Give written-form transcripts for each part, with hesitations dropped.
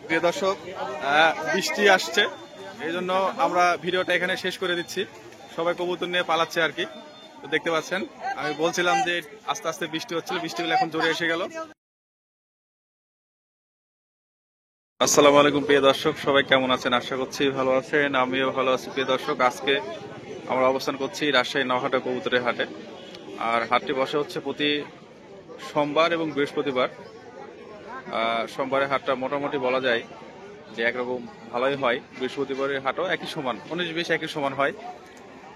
প্রিয় দর্শক, বৃষ্টি আসছে, এই জন্য আমরা ভিডিওটা এখানে শেষ করে দিচ্ছি। সবাই কবুতর নিয়ে পালাচ্ছে আর কি। তো দেখতে পাচ্ছেন, আমি বলছিলাম যে আস্তে আস্তে বৃষ্টি হচ্ছিল, বৃষ্টিগুলো এখন জোরে এসে গেল। আসসালামু আলাইকুম প্রিয় দর্শক, সবাই কেমন আছেন? আশা করছি ভালো আছেন, আমিও ভালো আছি। প্রিয় দর্শক, আজকে আমরা অবস্থান করছি রাজশাহী নওহাটা কবুতরের হাটে। আর হাটটি বসে হচ্ছে প্রতি সোমবার এবং বৃহস্পতিবার। সোমবারের হাটটা মোটামুটি বলা যায় যে একরকম ভালোই হয়, বৃহস্পতিবারের হাটও একই সমান, 19-20 একই সমান হয়।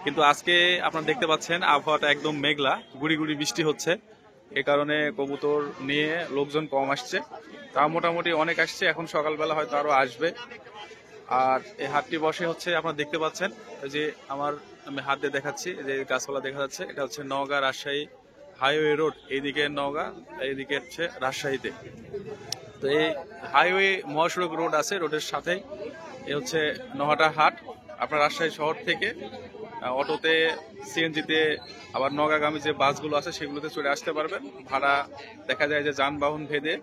কিন্তু আজকে আপনারা দেখতে পাচ্ছেন আবহাওয়াটা একদম মেঘলা, গুড়ি গুড়ি বৃষ্টি হচ্ছে। এ কারণে কবুতর নিয়ে লোকজন কম আসছে, তা মোটামুটি অনেক আসছে, এখন সকালবেলা হয়তো আরো আসবে। আর এই হাটটি বসে হচ্ছে আপনারা দেখতে পাচ্ছেন যে আমি হাত দিয়ে দেখাচ্ছি, যে গাছপালা দেখা যাচ্ছে, এটা হচ্ছে নওগাঁ রাজশাহী হাইওয়ে রোড। এইদিকে নওগাঁ, এইদিকে হচ্ছে রাজশাহীতে। তো এই হাইওয়ে মহাসড়ক রোড আছে, রোডের সাথেই এ হচ্ছে নওহাটা হাট। আপনার রাজশাহী শহর থেকে অটোতে, সিএনজিতে, আবার নওগাঁগামী যে বাসগুলো আছে সেগুলোতে চলে আসতে পারবেন। ভাড়া দেখা যায় যে যানবাহন ভেদে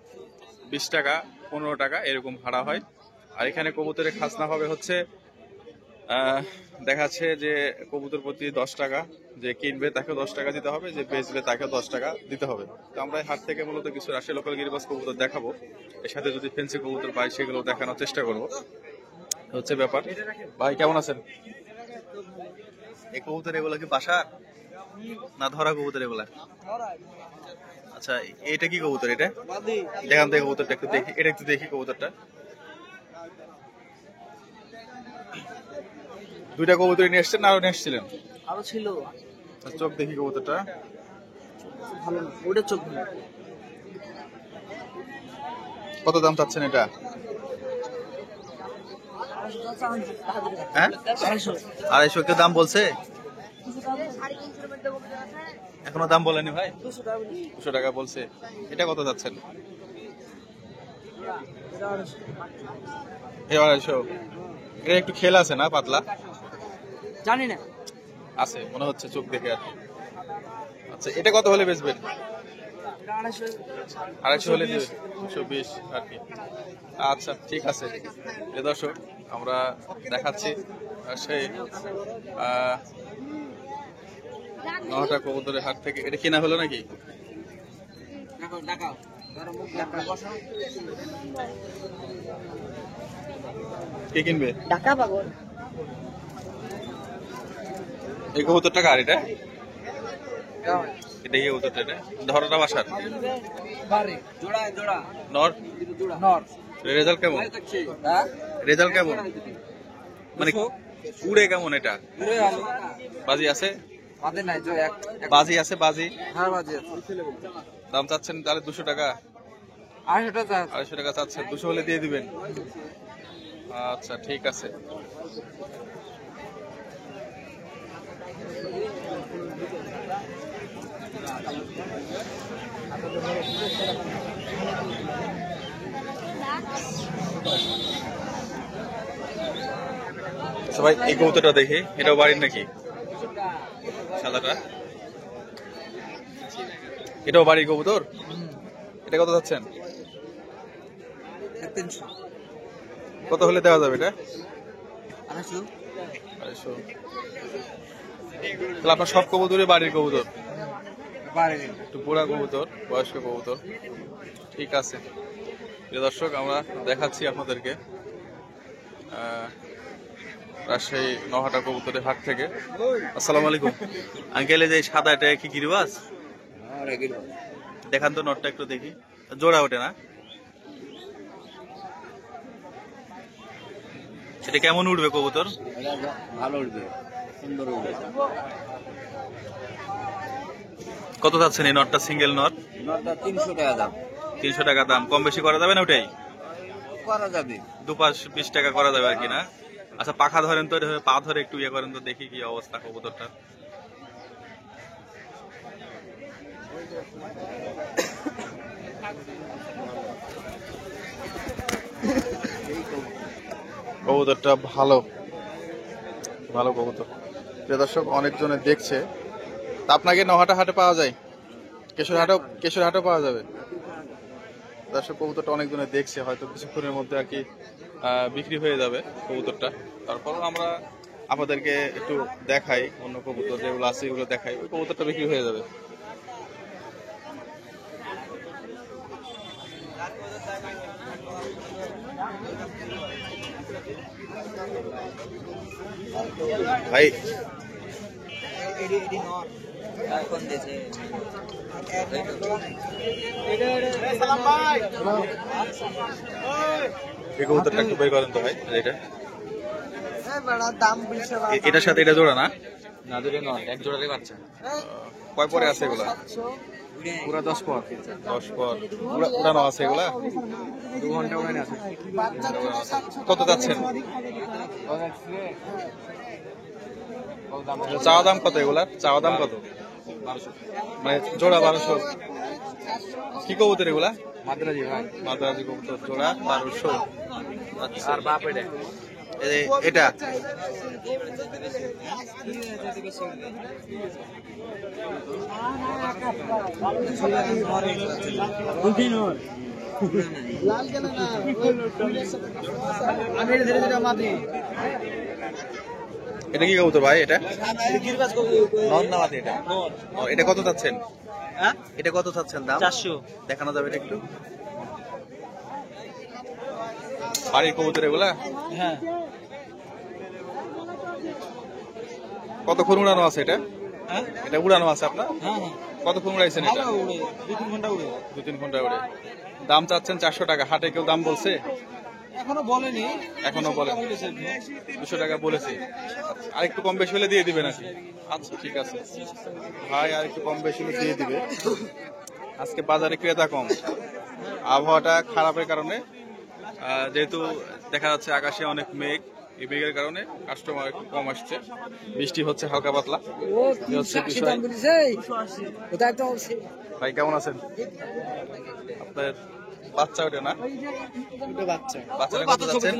20 টাকা, 15 টাকা এরকম ভাড়া হয়। আর এখানে কবুতরের খাজনা হবে হচ্ছে দেখাচ্ছে যে কবুতর প্রতি 10 টাকা, যে কিনবে তাকেও 10 টাকা দিতে হবে, যে বেচবে তাকেও 10 টাকা দিতে হবে। তো আমরা হাট থেকে মূলত কিছু রাজশাহী লোকাল গিরিবাজ কবুতর দেখাবো, এর সাথে যদি ফেন্সি কবুতর পাই সেগুলো দেখানোর চেষ্টা করবো, হচ্ছে ব্যাপার। ভাই কেমন আছেন? এই কবুতর এগুলো কি বাসার না ধরা কবুতর এগুলা? আচ্ছা, এটা কি কবুতর? এটা দেখান থেকে কবুতরটা একটু দেখি, এটা একটু দেখি কবুতরটা। দুইটা কবুতর নিয়ে এসছেন না আরো নিয়ে এসছিলেন? আরো ছিল। চোখ দেখি কবুতরটা, ভালো না ওটা, চোখ ভালো। কত দাম চাচ্ছেন এটা? হ্যাঁ, 250 কে দাম বলছে, এখনো দাম বলেনি ভাই। 200 টাকা বলছে। এটা কত যাচ্ছেন? 250। এটা একটু খেল আছে না, পাতলা জানি না, আছে মনে হচ্ছে চোখ দেখে আর কি। আচ্ছা, এটা কত হলে বেচবেন? 250 হলে দিবে, 220 আর কি। আচ্ছা ঠিক আছে। দর্শক, আমরা দেখাচ্ছি সেই নওহাটা কবুতরের হাট থেকে। এটা কেনা হলো নাকি? কে কিনবে? ঢাকা পাগল। এই কবুতরটা কার? এটা এটা কি কবুতরটা? এটা ধরাটা বাসার নর। রেজাল্ট কেমন? রেজাল্ট কেমন মানে উড়ে কেমন? এটা বাজি আছে? বাজি আছে, বাজি। দাম চাচ্ছেন তাহলে 200 টাকা? 250 টাকা চাচ্ছেন, 200 হলে দিয়ে দিবেন? আচ্ছা ঠিক আছে। সবাই এই কবুতরটা দেখি, এটাও বাড়ির নাকি? সাদাটা এটাও বাড়ির কবুতর? এটা কত যাচ্ছেন? 300। কত হলে দেওয়া যাবে এটা? 250। তাহলে আপনার সব কবুতরই বাড়ির কবুতর? একটু বুড়া কবুতর, বয়স্ক কবুতর। ঠিক আছে প্রিয় দর্শক, আমরা দেখাচ্ছি আপনাদেরকে রাজশাহী নওহাটা কবুতরের হাট থেকে। আসসালামু আলাইকুম আঙ্কেল, এই যে সাদা, এটা কি গিরিবাজ? দেখান তো নটটা একটু দেখি, জোড়া ওঠে না? সেটা কেমন উঠবে কবুতর? ভালো উঠবে, সুন্দর উঠবে। কত যাচ্ছেন এই নটটা? Single not? নটটা 300 টাকা দাম। 300 টাকা দাম। কম বেশি করা যাবে না? ওটাই করা যাবে, 2-20 টাকা করা যাবে আর কি না? আচ্ছা, পাখা ধরেন তো, পা ধরে একটু ইয়ে করেন তো, দেখি কি অবস্থা কবুতরটা। কবুতরটা ভালো, ভালো কবুতর। প্রিয় দর্শক, অনেকজনে দেখছে। তা আপনাকে নওহাটা হাটে পাওয়া যায়? কেশর হাটেও পাওয়া যাবে? দর্শক কবুতরটা অনেক দিনে দেখছে, হয়তো কিছুক্ষণের মধ্যে আর কি বিক্রি হয়ে যাবে কবুতরটা। তারপর আমরা আপনাদেরকে একটু দেখাই, অন্য কবুতর যেগুলো আছে এগুলো দেখাই, ওই কবুতরটা বিক্রি হয়ে যাবে। ভাই এই কবুতরটা একটু বের করেন তো ভাই, এটা এটার সাথে এটা জোড়া না? না দুটো নয়, এক জোড়ারই বাচ্চা। কয় পরে আছে এগুলা? পুরা 10 পর। 10 পর উড়ানো আছে এগুলা? 2 ঘন্টা উড়ানো আছে। কত যাচ্ছেন? চাওয়া দাম কত এগুলার? চাওয়া দাম কত? 1200। মানে জোড়া 1200। কি কবুতর এগুলা? মাদ্রাজি ভাই। মাদ্রাজি কবুতর জোড়া 1200। আচ্ছা, আর বাপ এটা। এটা এটা কি কবুতর ভাই? এটা নর না মাদি? এটা এটা কত চাচ্ছেন? এটা কত চাচ্ছেন দাম? 400। দেখানো যাবে এটা একটু? বাড়ির কবুতর এগুলা? হ্যাঁ। কতক্ষণ উড়ানো আছে এটা? হ্যাঁ এটা উড়ানো আছে আপনার? হ্যাঁ হ্যাঁ। কতক্ষণ উড়াইছেন এটা? ভালো উড়ে 2-3 ঘন্টা উড়ে। 2-3 ঘন্টা উড়ে। দাম চাচ্ছেন 400 টাকা। হাটে কেউ দাম বলছে? এখনো বলেনি। এখনো বলেন? 200 টাকা বলেছে। আরেকটু কম বেশি হলে দিয়ে দিবেন নাকি? আচ্ছা ঠিক আছে ভাই, আরেকটু কম বেশি হলে দিয়ে দিবে। আজকে বাজারে ক্রেতা কম, আবহাওয়াটা খারাপের কারণে, যেহেতু দেখা যাচ্ছে আকাশে অনেক মেঘ, এই মেঘের কারণে কাস্টমার একটু কম আসছে। বৃষ্টি হচ্ছে হালকা পাতলা, এই হচ্ছে বিষয়। ভাই কেমন আছেন? আপনার বাচ্চা ওটা না? বাচ্চাটা কত যাচ্ছেন?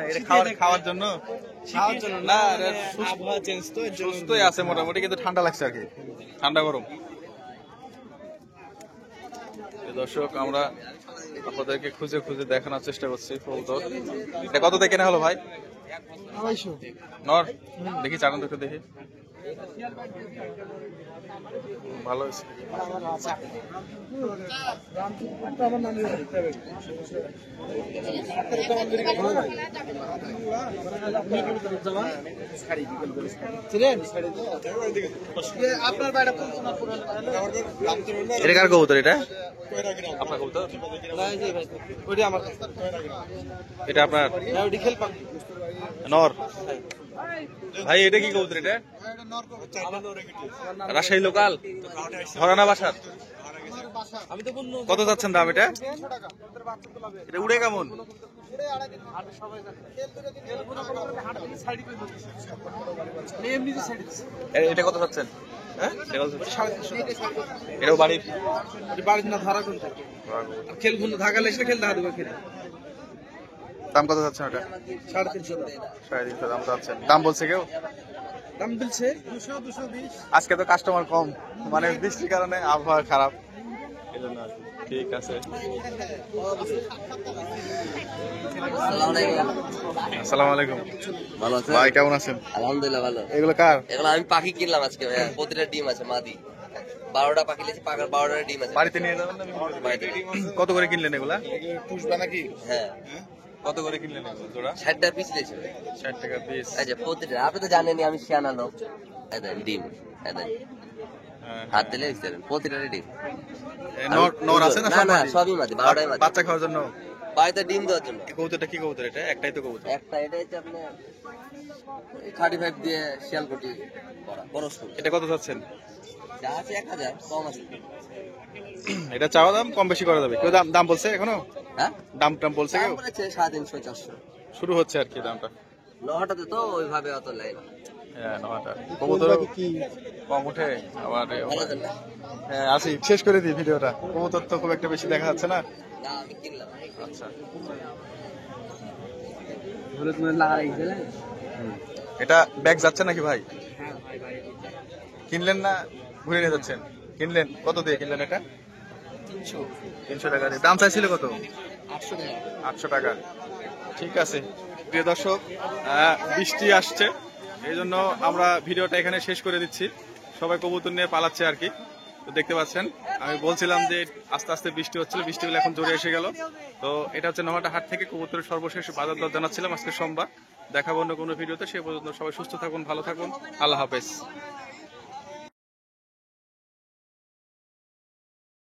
এটা খাওয়ার জন্য না? সুস্থই আছে মোটামুটি, কিন্তু ঠান্ডা লাগছে আর কি, ঠান্ডা গরম। দর্শক আমরা আপনাদেরকে খুঁজে খুঁজে দেখানোর চেষ্টা করছি কবুতর। এটা কত থেকে কেনা হলো ভাই? নর দেখি, চালান একটু দেখি। ভালো হয়েছে। এটা কার কবুতর? এটা আপনার কবুতর? এটা আপনার নর? ভাই এটা কি কবুতর? এটা রাজশাহী লোকাল, হরানা বাসার? কত যাচ্ছেন দাম এটা? এটা উড়ে কেমন? এটা কত যাচ্ছেন? হ্যাঁ এটাও বাড়ির? বাড়ির না ধারা কোন থাকে? খেল কোন ঢাকা লেসে খেল দেখা দেবে খেলে। দাম কত যাচ্ছেন ওটা? 350 350 দাম যাচ্ছেন। দাম বলছে কেউ? দাম বলছে 200-220। আজকে তো কাস্টমার কম, মানে বৃষ্টির কারণে আবহাওয়া খারাপ, এজন্য আর কি। ঠিক আছে, আসসালামু আলাইকুম। ভালো আছে ভাই কেমন আছেন? আলহামদুলিল্লাহ ভালো। এগুলো কার? এগুলো আমি পাখি কিনলাম আজকে ভাইয়া, প্রতিটা ডিম আছে মাদি। 12টা পাখি লেছি, পাখার 12টা ডিম আছে। বাড়িতে নিয়ে যাবেন না বিক্রি করবেন? বাড়িতে। কত করে কিনলেন এগুলা? পুষবা নাকি? হ্যাঁ কত করে কিনলেন এগুলো জোড়া? 60টা পিস লেছি। 60 টাকা পিস। আচ্ছা প্রতিটা, আপনি তো জানেনই আমি শিয়ানা লোক। এদের ডিম এদের হাত দিলে বুঝতে পারবেন, প্রতিটা ডিম। নর আছে না? না সব না মাদি? সবই মাদি, 12টাই মাদি। বাচ্চা খাওয়ার জন্য? বাড়িতে ডিম দেওয়ার জন্য। এই কবুতরটা কি কবুতর? এটা একটাই তো কবুতর? একটা এটা হচ্ছে আপনার 35 দিয়ে শিয়ালকুটি করা পরস্পর। এটা কত যাচ্ছেন? যা আছে 1000, কম আছে। এটা চাওয়া দাম কম বেশি করা যাবে? কেউ দাম বলছে এখনো? হ্যাঁ দাম টাম বলছে দাম কেউ? বলেছে 350-400। শুরু হচ্ছে আর কি দামটা। নটাতে তো ওইভাবে অত লাইন। হ্যাঁ, নটা কবুতর কম উঠে আবার। ভালো আছেন না? হ্যাঁ আছি, শেষ করে দিই ভিডিওটা। কবুতর তো খুব একটা বেশি দেখা যাচ্ছে না। না আমি কিনলাম। আচ্ছা, বলে তুমি লাগাইছে না? এটা ব্যাগ যাচ্ছে নাকি ভাই? কিনলেন না ঘুরে নিয়ে যাচ্ছেন? কিনলেন কত দিয়ে কিনলেন এটা? 300। 300 টাকা দিয়ে। দাম চাইছিল কত? 800 টাকা। 800 টাকা। ঠিক আছে প্রিয় দর্শক, বৃষ্টি আসছে, এই জন্য আমরা ভিডিওটা এখানে শেষ করে দিচ্ছি। সবাই কবুতর নিয়ে পালাচ্ছে আর কি। তো দেখতে পাচ্ছেন, আমি বলছিলাম যে আস্তে আস্তে বৃষ্টি হচ্ছিল, বৃষ্টিগুলো এখন জোরে এসে গেল। তো এটা হচ্ছে নহাটা হাট থেকে কবুতরের সর্বশেষ বাজার দর জানাচ্ছিলাম আজকে সোমবার। দেখাবো অন্য কোনো ভিডিওতে। সে পর্যন্ত সবাই সুস্থ থাকুন, ভালো থাকুন, আল্লাহ হাফেজ।